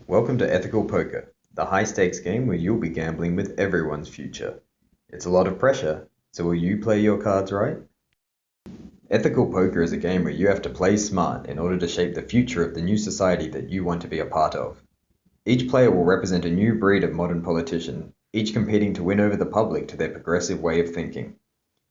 Welcome to Ethical Poker, the high-stakes game where you'll be gambling with everyone's future. It's a lot of pressure, so will you play your cards right? Ethical Poker is a game where you have to play smart in order to shape the future of the new society that you want to be a part of. Each player will represent a new breed of modern politician, each competing to win over the public to their progressive way of thinking.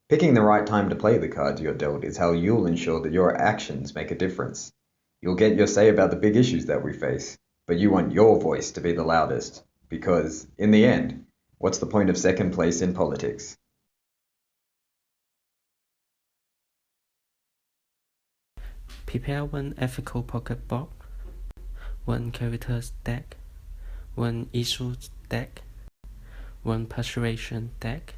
Picking the right time to play the cards you're dealt is how you'll ensure that your actions make a difference. You'll get your say about the big issues that we face, but you want your voice to be the loudest, because, in the end, what's the point of second place in politics? Prepare one ethical pocket board, one characters deck, one issues deck, one persuasion deck,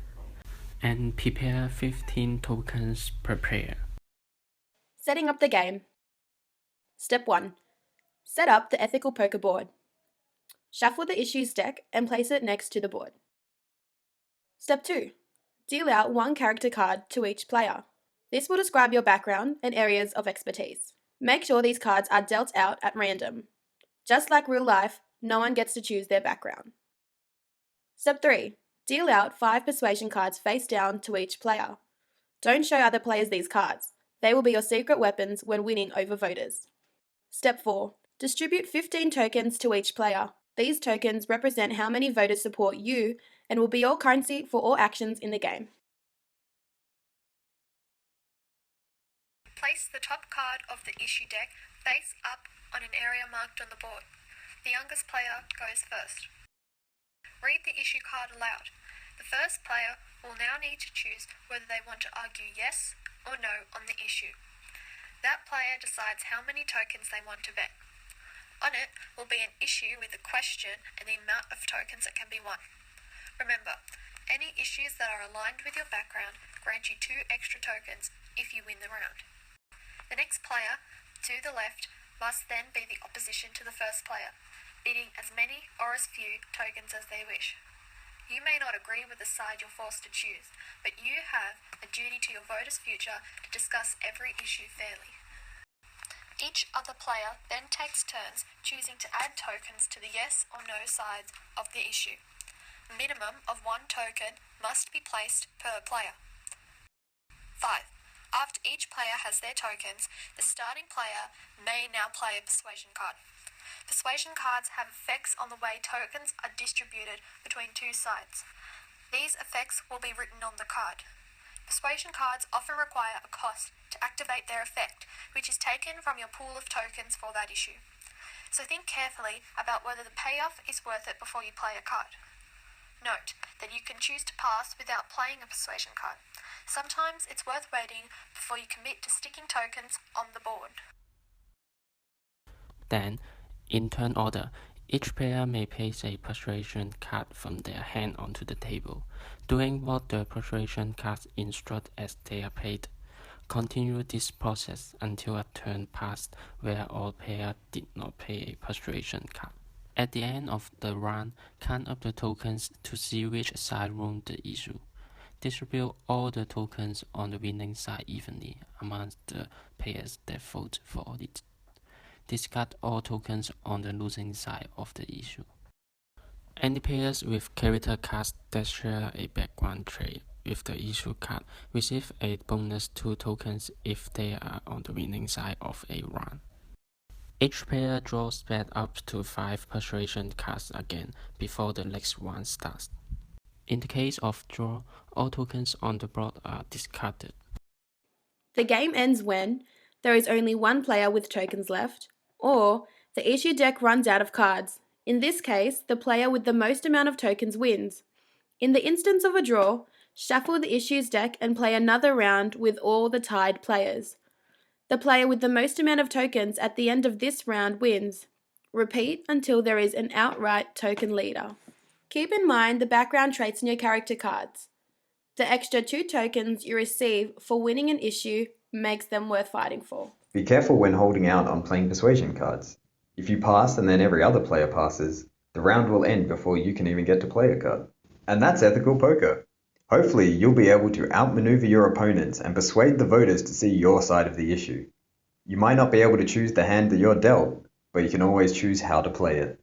and prepare 15 tokens per player. Setting up the game. Step 1. Set up the ethical poker board. Shuffle the issues deck and place it next to the board. Step 2. Deal out one character card to each player. This will describe your background and areas of expertise. Make sure these cards are dealt out at random. Just like real life, no one gets to choose their background. Step 3. Deal out 5 persuasion cards face down to each player. Don't show other players these cards. They will be your secret weapons when winning over voters. Step 4. Distribute 15 tokens to each player. These tokens represent how many voters support you and will be your currency for all actions in the game. Place the top card of the issue deck face up on an area marked on the board. The youngest player goes first. Read the issue card aloud. The first player will now need to choose whether they want to argue yes or no on the issue. That player decides how many tokens they want to bet. On it will be an issue with a question and the amount of tokens that can be won. Remember, any issues that are aligned with your background grant you 2 extra tokens if you win the round. The next player, to the left, must then be the opposition to the first player, bidding as many or as few tokens as they wish. You may not agree with the side you're forced to choose, but you have a duty to your voters' future to discuss every issue fairly. Each other player then takes turns choosing to add tokens to the yes or no sides of the issue. A minimum of 1 token must be placed per player. 5. After each player has their tokens, the starting player may now play a persuasion card. Persuasion cards have effects on the way tokens are distributed between 2 sides. These effects will be written on the card. Persuasion cards often require a cost to activate their effect, which is taken from your pool of tokens for that issue. So think carefully about whether the payoff is worth it before you play a card. Note that you can choose to pass without playing a persuasion card. Sometimes it's worth waiting before you commit to sticking tokens on the board. Then, in turn order, each player may place a persuasion card from their hand onto the table, doing what the persuasion cards instruct as they are played. Continue this process until a turn passed where all players did not play a persuasion card. At the end of the round, count up the tokens to see which side won the issue. Distribute all the tokens on the winning side evenly amongst the players that vote for it. Discard all tokens on the losing side of the issue. Any players with character cards that share a background trait with the issue card receive a bonus 2 tokens if they are on the winning side of a round. Each player draws back up to 5 persuasion cards again before the next round starts. In the case of draw, all tokens on the board are discarded. The game ends when there is only 1 player with tokens left, or the issue deck runs out of cards. In this case, the player with the most amount of tokens wins. In the instance of a draw, shuffle the issues deck and play another round with all the tied players. The player with the most amount of tokens at the end of this round wins. Repeat until there is an outright token leader. Keep in mind the background traits in your character cards. The extra 2 tokens you receive for winning an issue makes them worth fighting for. Be careful when holding out on playing persuasion cards. If you pass and then every other player passes, the round will end before you can even get to play a card. And that's ethical poker. Hopefully, you'll be able to outmaneuver your opponents and persuade the voters to see your side of the issue. You might not be able to choose the hand that you're dealt, but you can always choose how to play it.